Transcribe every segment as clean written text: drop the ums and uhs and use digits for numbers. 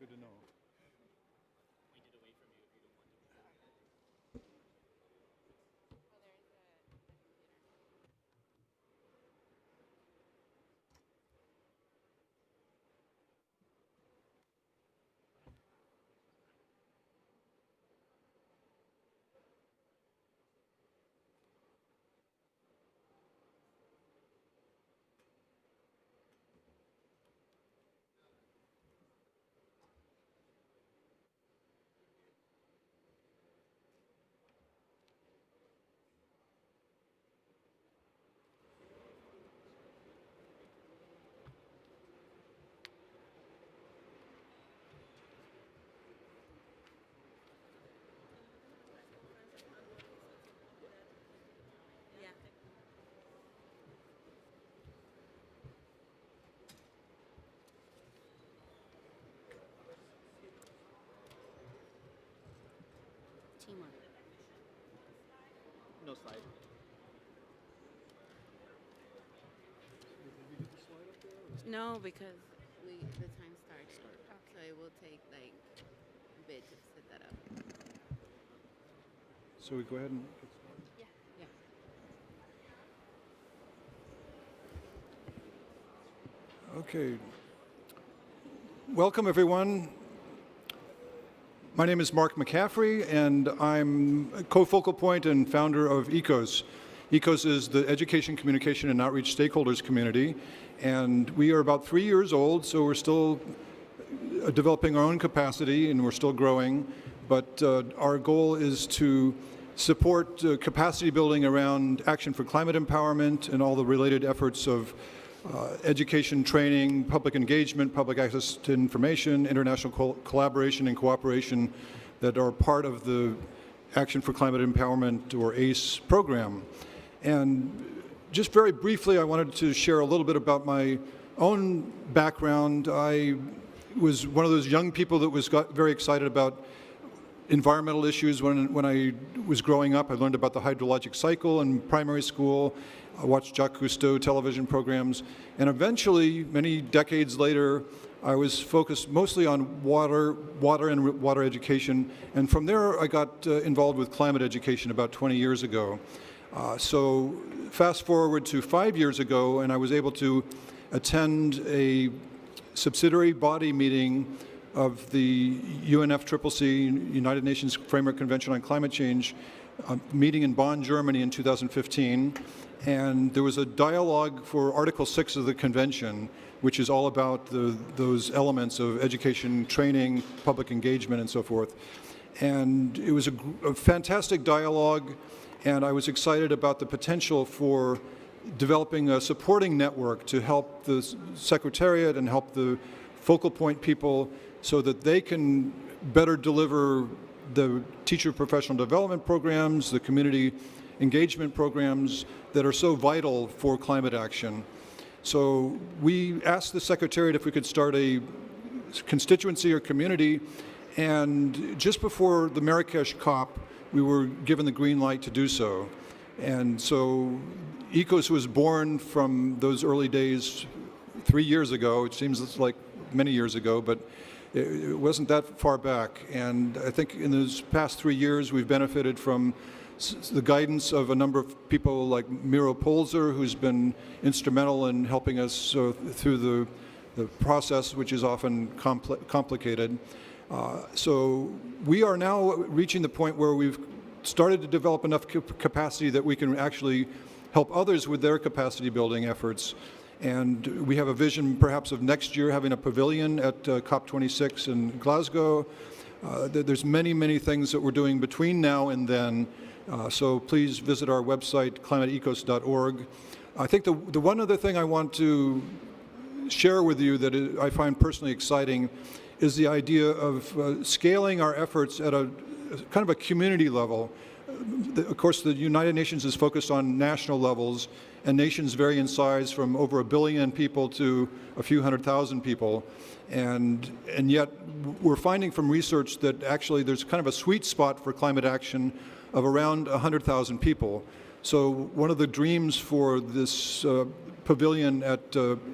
Good to know. Teamwork. No slide. No, because the time started. So it will take like a bit to set that up. So we go ahead and get started. Yeah. Okay. Welcome, everyone. My name is Mark McCaffrey, and I'm a co-focal point and founder of ECOS. ECOS is the Education, Communication, and Outreach Stakeholders Community, and we are about 3 years old, so we're still developing our own capacity, and we're still growing, but our goal is to support capacity building around action for climate empowerment and all the related efforts of education, training, public engagement, public access to information, international collaboration and cooperation that are part of the Action for Climate Empowerment, or ACE, program. And just very briefly, I wanted to share a little bit about my own background. I was one of those young people that got very excited about environmental issues when I was growing up. I learned about the hydrologic cycle in primary school. I watched Jacques Cousteau television programs, and eventually, many decades later, I was focused mostly on water and water education, and from there I got involved with climate education about 20 years ago. So fast forward to 5 years ago, and I was able to attend a subsidiary body meeting of the UNFCCC, United Nations Framework Convention on Climate Change, meeting in Bonn, Germany in 2015. And there was a dialogue for Article 6 of the convention, which is all about those elements of education, training, public engagement, and so forth. And it was a fantastic dialogue, and I was excited about the potential for developing a supporting network to help the Secretariat and help the focal point people so that they can better deliver the teacher professional development programs, the community engagement programs that are so vital for climate action. So we asked the Secretariat if we could start a constituency or community, and just before the Marrakesh COP, we were given the green light to do so. And so ECOS was born from those early days 3 years ago. It seems like many years ago, but it wasn't that far back. And I think in those past 3 years, we've benefited from the guidance of a number of people like Miro Polzer, who's been instrumental in helping us through the process, which is often complicated. So we are now reaching the point where we've started to develop enough capacity that we can actually help others with their capacity building efforts. And we have a vision perhaps of next year having a pavilion at COP26 in Glasgow. There's many, many things that we're doing between now and then. So please visit our website, climateecos.org. I think the one other thing I want to share with you that I find personally exciting is the idea of scaling our efforts at a kind of a community level. Of course, the United Nations is focused on national levels, and nations vary in size from over 1 billion people to a few 100,000 people. And yet, we're finding from research that actually there's kind of a sweet spot for climate action of around 100,000 people. So one of the dreams for this Pavilion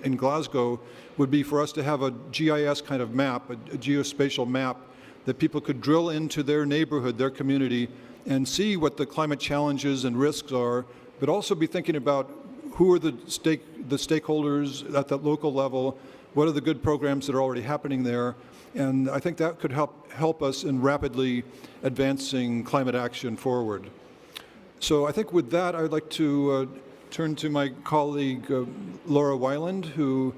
in Glasgow would be for us to have a GIS kind of map, a geospatial map, that people could drill into their neighborhood, their community, and see what the climate challenges and risks are, but also be thinking about who are the stakeholders at that local level, what are the good programs that are already happening there, and I think that could help us in rapidly advancing climate action forward. So I think with that, I'd like to turn to my colleague, Laura Weiland, who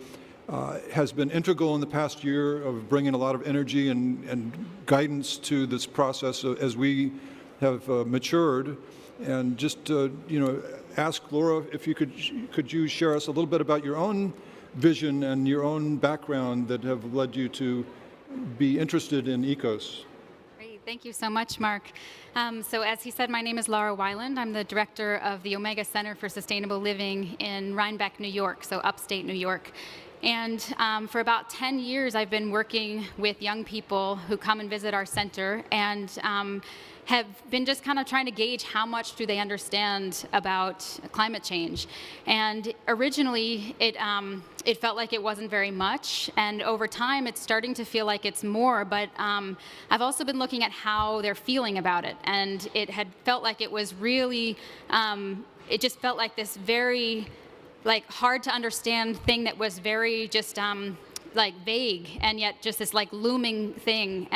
has been integral in the past year of bringing a lot of energy and guidance to this process as we have matured. And just, ask Laura if you could you share us a little bit about your own vision and your own background that have led you to be interested in ECOS. Great, thank you so much, Mark. So as he said, my name is Laura Weiland. I'm the director of the Omega Center for Sustainable Living in Rhinebeck, New York, so upstate New York. And for about 10 years, I've been working with young people who come and visit our center and have been just kind of trying to gauge how much do they understand about climate change. And originally, it felt like it wasn't very much, and over time, it's starting to feel like it's more, but I've also been looking at how they're feeling about it, and it had felt like it was really, it just felt like this very, hard to understand thing that was very just, vague, and yet just this looming thing.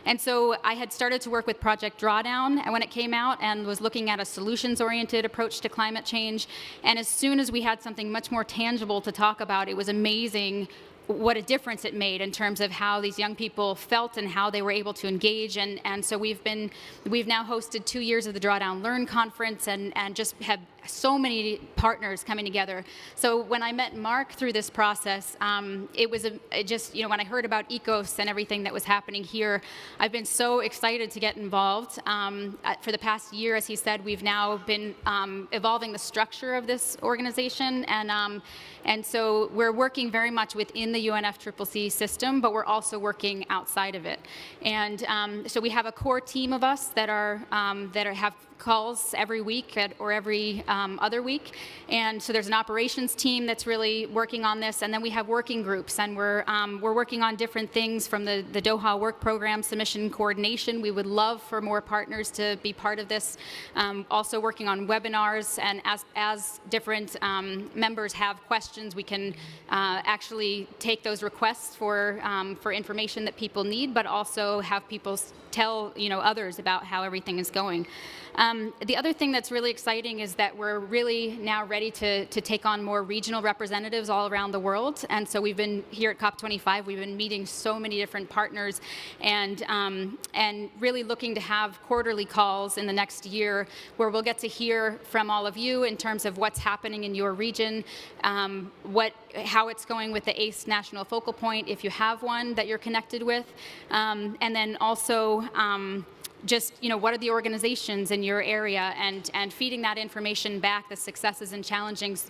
And so I had started to work with Project Drawdown when it came out and was looking at a solutions-oriented approach to climate change. And as soon as we had something much more tangible to talk about, it was amazing what a difference it made in terms of how these young people felt and how they were able to engage. And so we've now hosted 2 years of the Drawdown Learn conference and just have so many partners coming together. So when I met Mark through this process, it was when I heard about ECOS and everything that was happening here, I've been so excited to get involved. For the past year, as he said, we've now been evolving the structure of this organization, and so we're working very much within the UNFCCC system, but we're also working outside of it. And so we have a core team of us that have calls every week or every other week, and so there's an operations team that's really working on this, and then we have working groups, and we're working on different things from the Doha Work Program submission coordination. We would love for more partners to be part of this. Also working on webinars, and as different members have questions, we can actually take those requests for information that people need, but also have people tell others about how everything is going. The other thing that's really exciting is that we're really now ready to take on more regional representatives all around the world. And so we've been here at COP25, we've been meeting so many different partners and really looking to have quarterly calls in the next year where we'll get to hear from all of you in terms of what's happening in your region, how it's going with the ACE National Focal Point, if you have one that you're connected with, and then also what are the organizations in your area, and feeding that information back, the successes and challenges,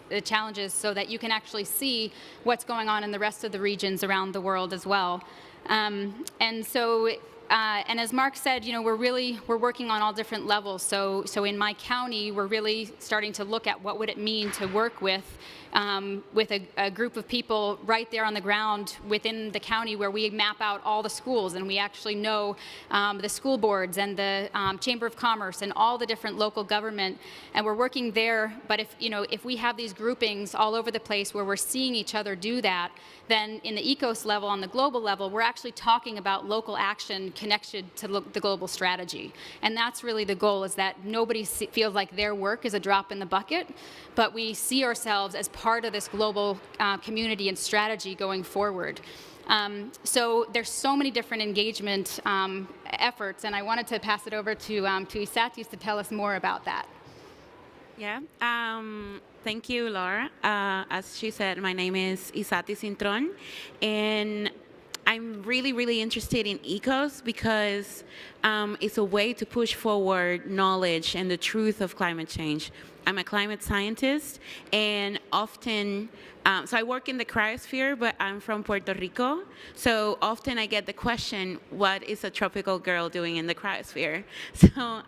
so that you can actually see what's going on in the rest of the regions around the world as well. And as Mark said, we're working on all different levels. So in my county, we're really starting to look at what would it mean to work with a group of people right there on the ground within the county, where we map out all the schools, and we actually know the school boards and the Chamber of Commerce and all the different local government, and we're working there. But if we have these groupings all over the place where we're seeing each other do that, then in the ECOS level, on the global level, we're actually talking about local action connected to the global strategy. And that's really the goal, is that nobody feels like their work is a drop in the bucket, but we see ourselves as part of this global community and strategy going forward. So there's so many different engagement efforts, and I wanted to pass it over to Isatis to tell us more about that. Yeah. Thank you, Laura. As she said, my name is Isatis Intron, and I'm really, really interested in ECOS because it's a way to push forward knowledge and the truth of climate change. I'm a climate scientist, and often, so I work in the cryosphere, but I'm from Puerto Rico. So often I get the question, what is a tropical girl doing in the cryosphere? So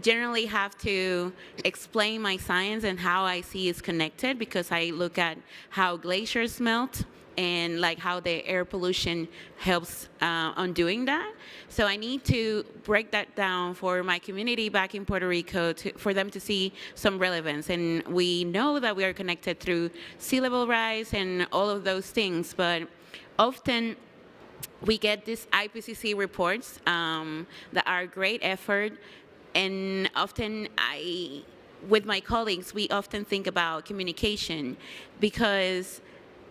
generally have to explain my science and how I see it's connected, because I look at how glaciers melt and like how the air pollution helps on doing that. So I need to break that down for my community back in Puerto Rico for them to see some relevance. And we know that we are connected through sea level rise and all of those things, but often we get these IPCC reports that are a great effort, and often with my colleagues, we often think about communication, because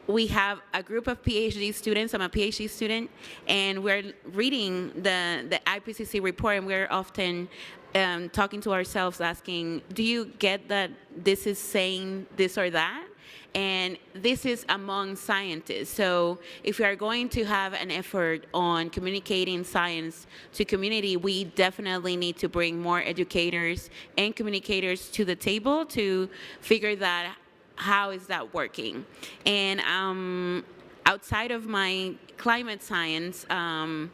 we have a group of PhD students. I'm a PhD student, and we're reading the IPCC report, and we're often talking to ourselves, asking, do you get that this is saying this or that? And this is among scientists. So if we are going to have an effort on communicating science to community, we definitely need to bring more educators and communicators to the table to figure that how is that working. And outside of my climate science hat,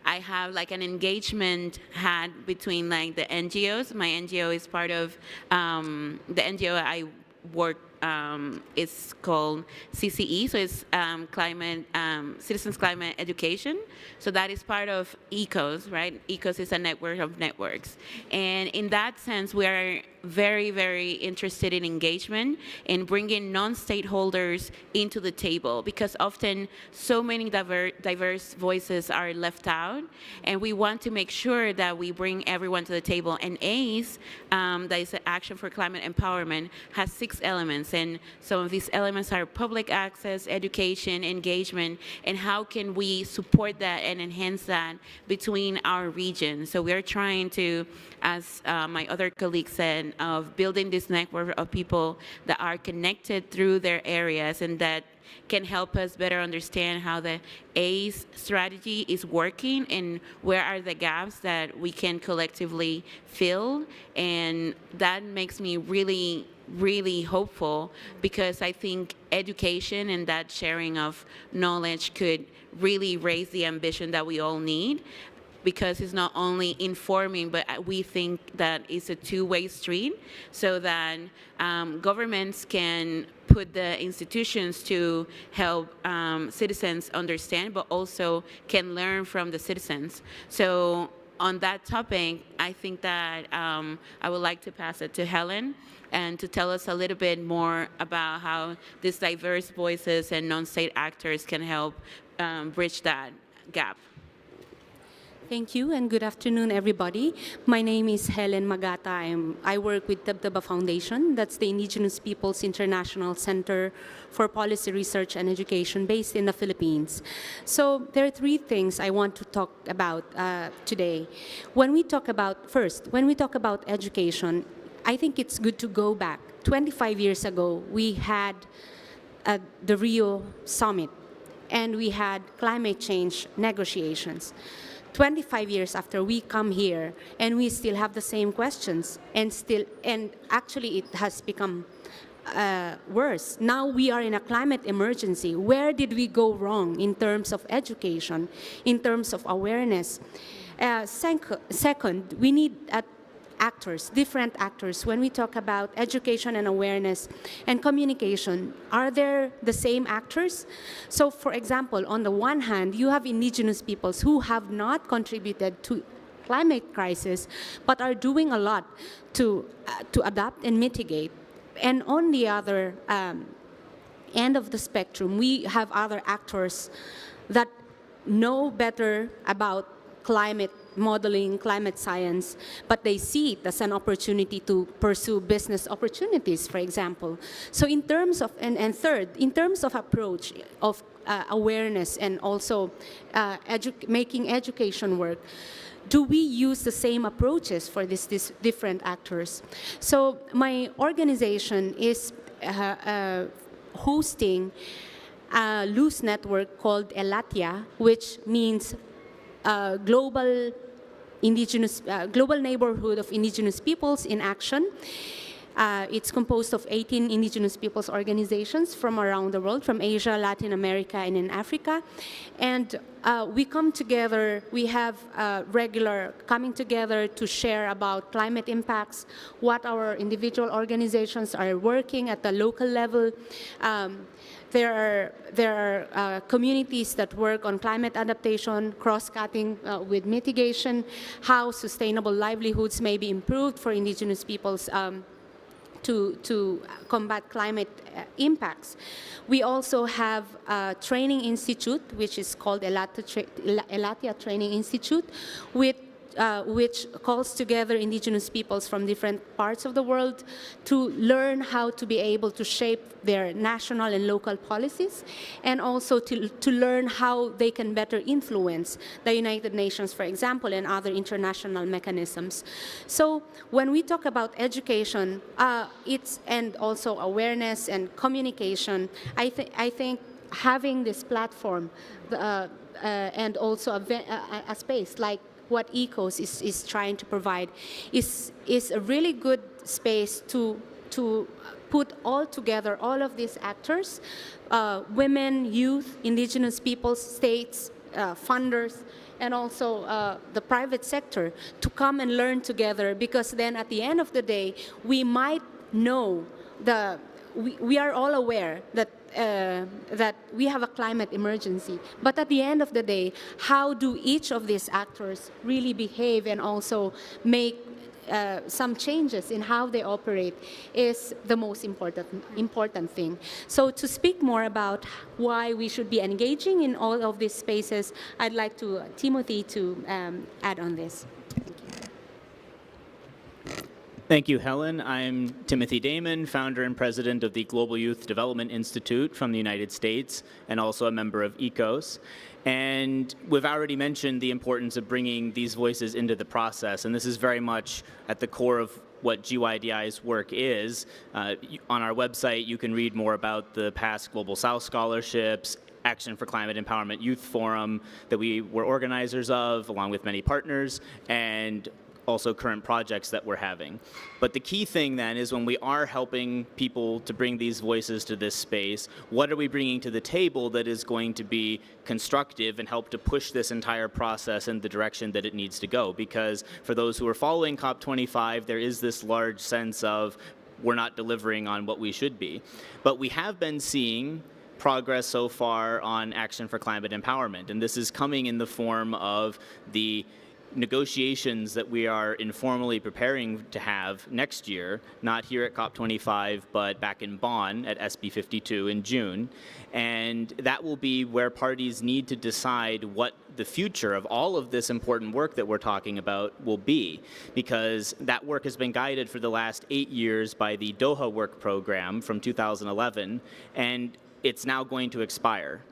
I have like an engagement hat between like the NGOs. My NGO is part of the NGO I work. It's called CCE, so it's climate citizens climate education. So that is part of ECOS, right? ECOS is a network of networks, and in that sense, we are very, very interested in engagement and bringing non-stakeholders into the table, because often so many diverse voices are left out, and we want to make sure that we bring everyone to the table. And ACE, that is the Action for Climate Empowerment, has 6 elements, and some of these elements are public access, education, engagement, and how can we support that and enhance that between our regions. So we're trying to, as my other colleague said, of building this network of people that are connected through their areas, and that can help us better understand how the ACE strategy is working and where are the gaps that we can collectively fill. And that makes me really, really hopeful, because I think education and that sharing of knowledge could really raise the ambition that we all need, because it's not only informing, but we think that it's a two-way street, so that governments can put the institutions to help citizens understand, but also can learn from the citizens. So on that topic, I think that I would like to pass it to Helen, and to tell us a little bit more about how these diverse voices and non-state actors can help bridge that gap. Thank you, and good afternoon, everybody. My name is Helen Magata. I work with Tabtaba Foundation. That's the Indigenous Peoples International Center for Policy Research and Education based in the Philippines. So there are 3 things I want to talk about today. When we talk about education, I think it's good to go back. 25 years ago, we had the Rio Summit, and we had climate change negotiations. 25 years after, we come here and we still have the same questions, and actually it has become worse. Now we are in a climate emergency. Where did we go wrong in terms of education, in terms of awareness? Second, we need actors, different actors. When we talk about education and awareness and communication, are there the same actors? So for example, on the one hand, you have indigenous peoples who have not contributed to climate crisis, but are doing a lot to adapt and mitigate. And on the other end of the spectrum, we have other actors that know better about climate modeling, climate science, but they see it as an opportunity to pursue business opportunities, for example. So in terms of, and third, in terms of approach of awareness and also making education work, do we use the same approaches for these different actors? So my organization is hosting a loose network called ELATIA, which means global neighborhood of indigenous peoples in action. It's composed of 18 indigenous peoples organizations from around the world, from Asia, Latin America, and in Africa. And we come together, we have regular coming together to share about climate impacts, what our individual organizations are working at the local level. There are communities that work on climate adaptation, cross-cutting with mitigation, how sustainable livelihoods may be improved for indigenous peoples to combat climate impacts. We also have a training institute, which is called Elatia Training Institute, which calls together indigenous peoples from different parts of the world to learn how to be able to shape their national and local policies, and also to learn how they can better influence the United Nations, for example, and other international mechanisms. So when we talk about education, and also awareness and communication, I think having this platform and also a space like what ECOS is trying to provide is a really good space to put all together all of these actors, women, youth, indigenous peoples, states, funders, and also the private sector to come and learn together, because then at the end of the day, we might know we are all aware that we have a climate emergency. But at the end of the day, how do each of these actors really behave and also make some changes in how they operate is the most important thing. So to speak more about why we should be engaging in all of these spaces, I'd like to Timothy to add on this. Thank you, Helen. I'm Timothy Damon, founder and president of the Global Youth Development Institute from the United States, and also a member of ECOS. And we've already mentioned the importance of bringing these voices into the process, and this is very much at the core of what GYDI's work is. On our website, you can read more about the past Global South scholarships, Action for Climate Empowerment Youth Forum that we were organizers of, along with many partners, and also current projects that we're having. But the key thing then is when we are helping people to bring these voices to this space, what are we bringing to the table that is going to be constructive and help to push this entire process in the direction that it needs to go? Because for those who are following COP25, there is this large sense of we're not delivering on what we should be. But we have been seeing progress so far on Action for Climate Empowerment, and this is coming in the form of the negotiations that we are informally preparing to have next year, not here at COP25, but back in Bonn at SB 52 in June. And that will be where parties need to decide what the future of all of this important work that we're talking about will be, because that work has been guided for the last 8 years by the Doha Work Program from 2011, and it's now going to expire.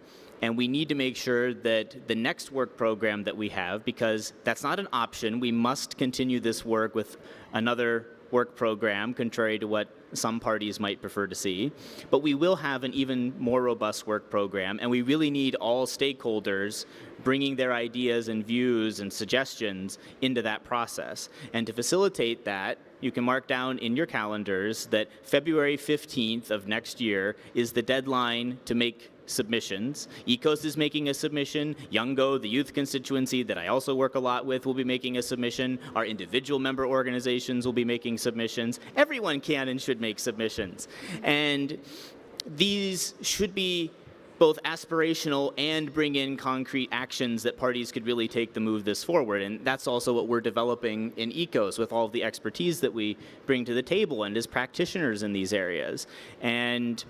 And we need to make sure that the next work program that we have, because that's not an option, we must continue this work with another work program, contrary to what some parties might prefer to see. But we will have an even more robust work program, and we really need all stakeholders bringing their ideas and views and suggestions into that process. And to facilitate that, you can mark down in your calendars that February 15th of next year is the deadline to make submissions. ECOS is making a submission. Youngo, the youth constituency that I also work a lot with, will be making a submission. Our individual member organizations will be making submissions. Everyone can and should make submissions. And these should be both aspirational and bring in concrete actions that parties could really take to move this forward. And that's also what we're developing in ECOS with all of the expertise that we bring to the table and as practitioners in these areas. And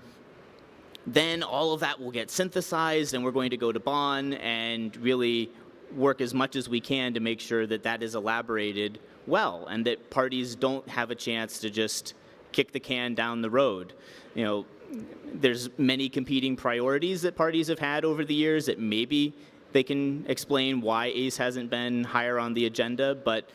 then all of that will get synthesized, and we're going to go to Bonn and really work as much as we can to make sure that that is elaborated well and that parties don't have a chance to just kick the can down the road. You know, there's many competing priorities that parties have had over the years that maybe they can explain why ACE hasn't been higher on the agenda, but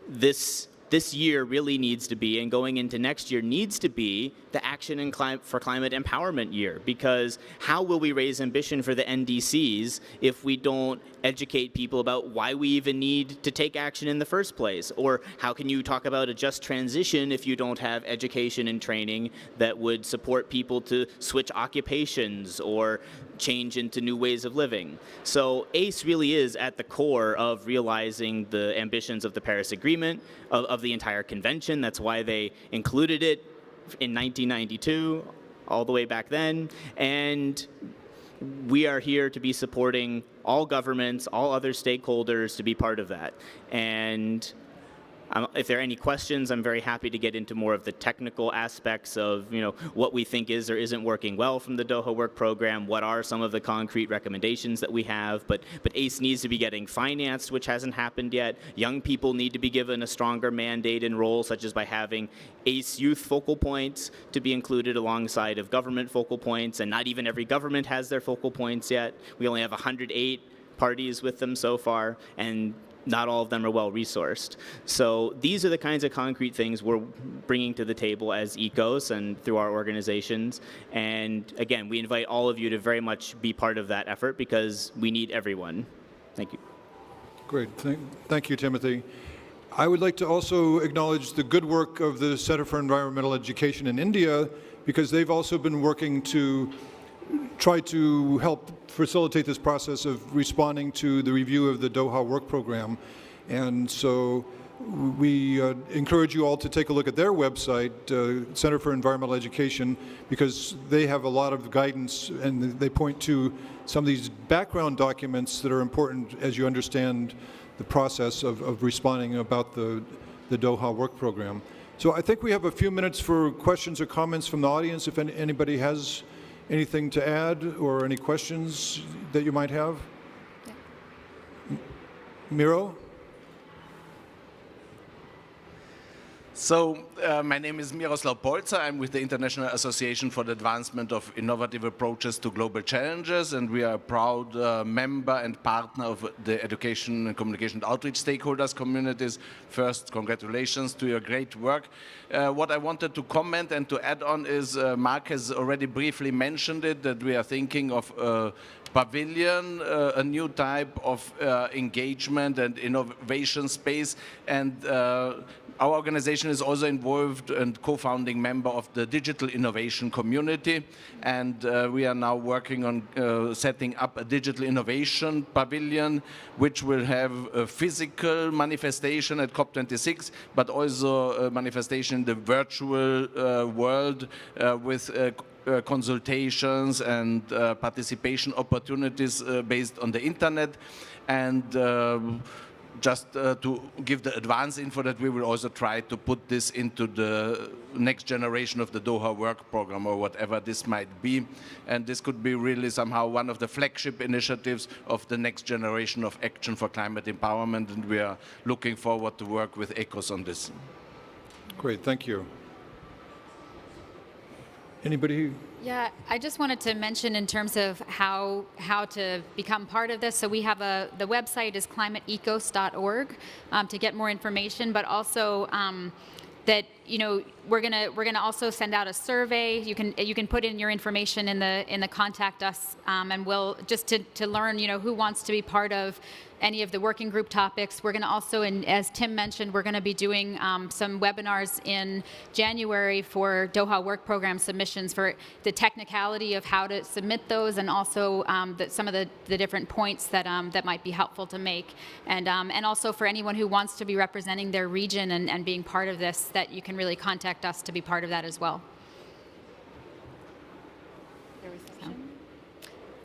this this year really needs to be, and going into next year needs to be, the Action for Climate Empowerment year. Because how will we raise ambition for the NDCs if we don't educate people about why we even need to take action in the first place? Or how can you talk about a just transition if you don't have education and training that would support people to switch occupations or change into new ways of living? So ACE really is at the core of realizing the ambitions of the Paris Agreement, of the entire convention. That's why they included it in 1992, all the way back then. And we are here to be supporting all governments, all other stakeholders to be part of that. And if there are any questions, I'm very happy to get into more of the technical aspects of, what we think is or isn't working well from the Doha Work Program, what are some of the concrete recommendations that we have. But ACE needs to be getting financed, which hasn't happened yet. Young people need to be given a stronger mandate and role, such as by having ACE youth focal points to be included alongside of government focal points, and not even every government has their focal points yet. We only have 108 parties with them so far, and not all of them are well resourced. So these are the kinds of concrete things we're bringing to the table as ECOS and through our organizations. And again, we invite all of you to very much be part of that effort, because we need everyone. Thank you. Great. Thank you, Timothy. I would like to also acknowledge the good work of the Center for Environmental Education in India, because they've also been working to try to help facilitate this process of responding to the review of the Doha Work Program. And so we encourage you all to take a look at their website, Center for Environmental Education, because they have a lot of guidance, and they point to some of these background documents that are important as you understand the process of responding about the Doha Work Program. So I think we have a few minutes for questions or comments from the audience, if anybody has anything to add or any questions that you might have? Yeah. Miro? So, my name is Miroslav Polzer. I'm with the International Association for the Advancement of Innovative Approaches to Global Challenges, and we are a proud member and partner of the education and communication and outreach stakeholders communities. First, congratulations to your great work. What I wanted to comment and to add on is, Mark has already briefly mentioned it, that we are thinking of Pavilion, a new type of engagement and innovation space, and our organization is also involved and co-founding member of the digital innovation community, and we are now working on setting up a digital innovation pavilion, which will have a physical manifestation at COP26, but also a manifestation in the virtual world with consultations and participation opportunities based on the internet. And just to give the advance info that we will also try to put this into the next generation of the Doha Work Program, or whatever this might be. And this could be really somehow one of the flagship initiatives of the next generation of action for climate empowerment, and we are looking forward to work with ECOS on this. Great, thank you. Anybody? Yeah, I just wanted to mention in terms of how to become part of this. So we have the website is climateecos.org to get more information, but also that we're gonna also send out a survey. You can put in your information in the contact us, and we'll just to learn who wants to be part of any of the working group topics. We're going to also, and as Tim mentioned, we're going to be doing some webinars in January for Doha Work Program submissions, for the technicality of how to submit those, and also some of the different points that that might be helpful to make, and also for anyone who wants to be representing their region and being part of this, that you can really contact us to be part of that as well.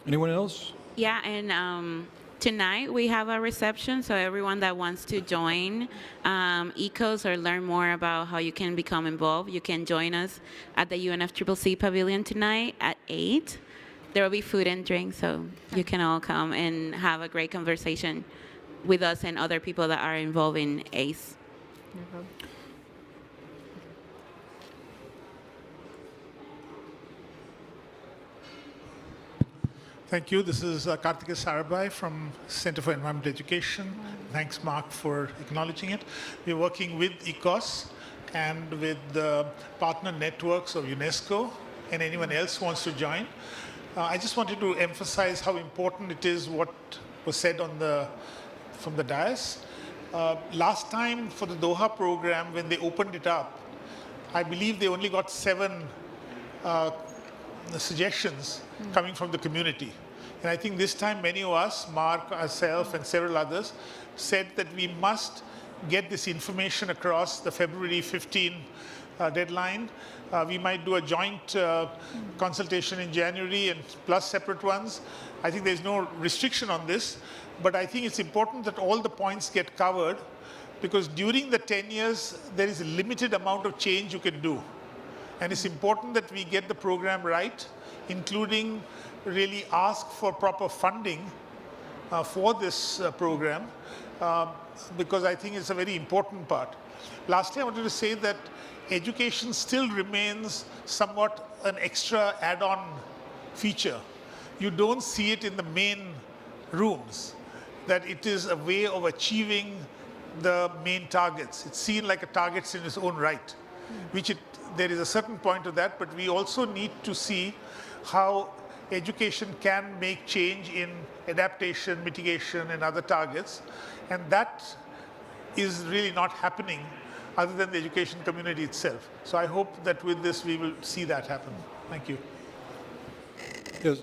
Anyone else? Yeah, and tonight we have a reception, so everyone that wants to join ECOS or learn more about how you can become involved, you can join us at the UNFCCC Pavilion tonight at 8. There will be food and drink, so you can all come and have a great conversation with us and other people that are involved in ACE. Thank you. This is Karthika Sarabhai from Center for Environmental Education. Thanks, Mark, for acknowledging it. We're working with ECOS and with the partner networks of UNESCO and anyone else who wants to join. I just wanted to emphasize how important it is what was said from the dais. Last time for the Doha program, when they opened it up, I believe they only got 7 suggestions coming from the community. And I think this time many of us, Mark, myself, and several others, said that we must get this information across the February 15 deadline. We might do a joint consultation in January and plus separate ones. I think there's no restriction on this, but I think it's important that all the points get covered, because during the 10 years, there is a limited amount of change you can do. And it's important that we get the program right, including really ask for proper funding for this program, because I think it's a very important part. Lastly, I wanted to say that education still remains somewhat an extra add-on feature. You don't see it in the main rooms, that it is a way of achieving the main targets. It's seen like a target in its own right, which there is a certain point to that, but we also need to see how education can make change in adaptation, mitigation, and other targets. And that is really not happening other than the education community itself. So I hope that with this we will see that happen. Thank you. Yes.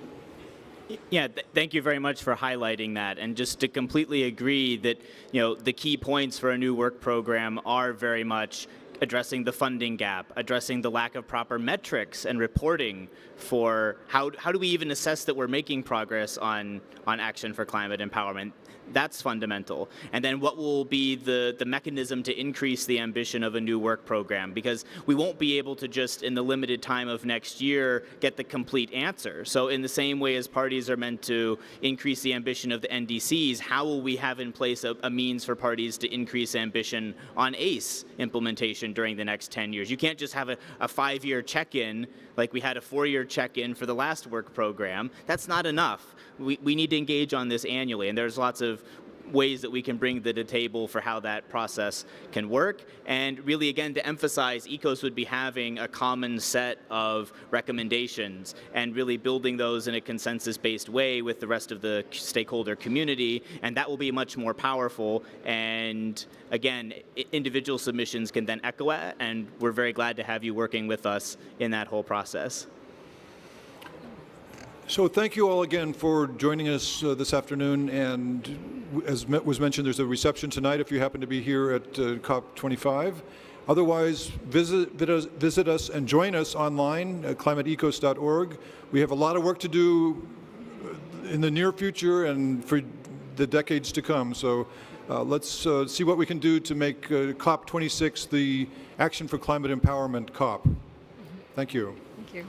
Yeah, thank you very much for highlighting that. And just to completely agree that, the key points for a new work program are very much addressing the funding gap, addressing the lack of proper metrics and reporting for how do we even assess that we're making progress on action for climate empowerment. That's fundamental. And then what will be the mechanism to increase the ambition of a new work program? Because we won't be able to just, in the limited time of next year, get the complete answer. So in the same way as parties are meant to increase the ambition of the NDCs, how will we have in place a means for parties to increase ambition on ACE implementation during the next 10 years? You can't just have a 5-year check-in like we had a 4-year check-in for the last work program. That's not enough. We need to engage on this annually, and there's lots of ways that we can bring to the table for how that process can work. And really, again, to emphasize, ECOS would be having a common set of recommendations and really building those in a consensus-based way with the rest of the stakeholder community, and that will be much more powerful. And again, individual submissions can then echo it, and we're very glad to have you working with us in that whole process. So thank you all again for joining us this afternoon, and as was mentioned, there's a reception tonight if you happen to be here at COP25. Otherwise, visit us and join us online at climateecos.org. We have a lot of work to do in the near future and for the decades to come, so let's see what we can do to make COP26 the Action for Climate Empowerment COP. Thank you. Thank you.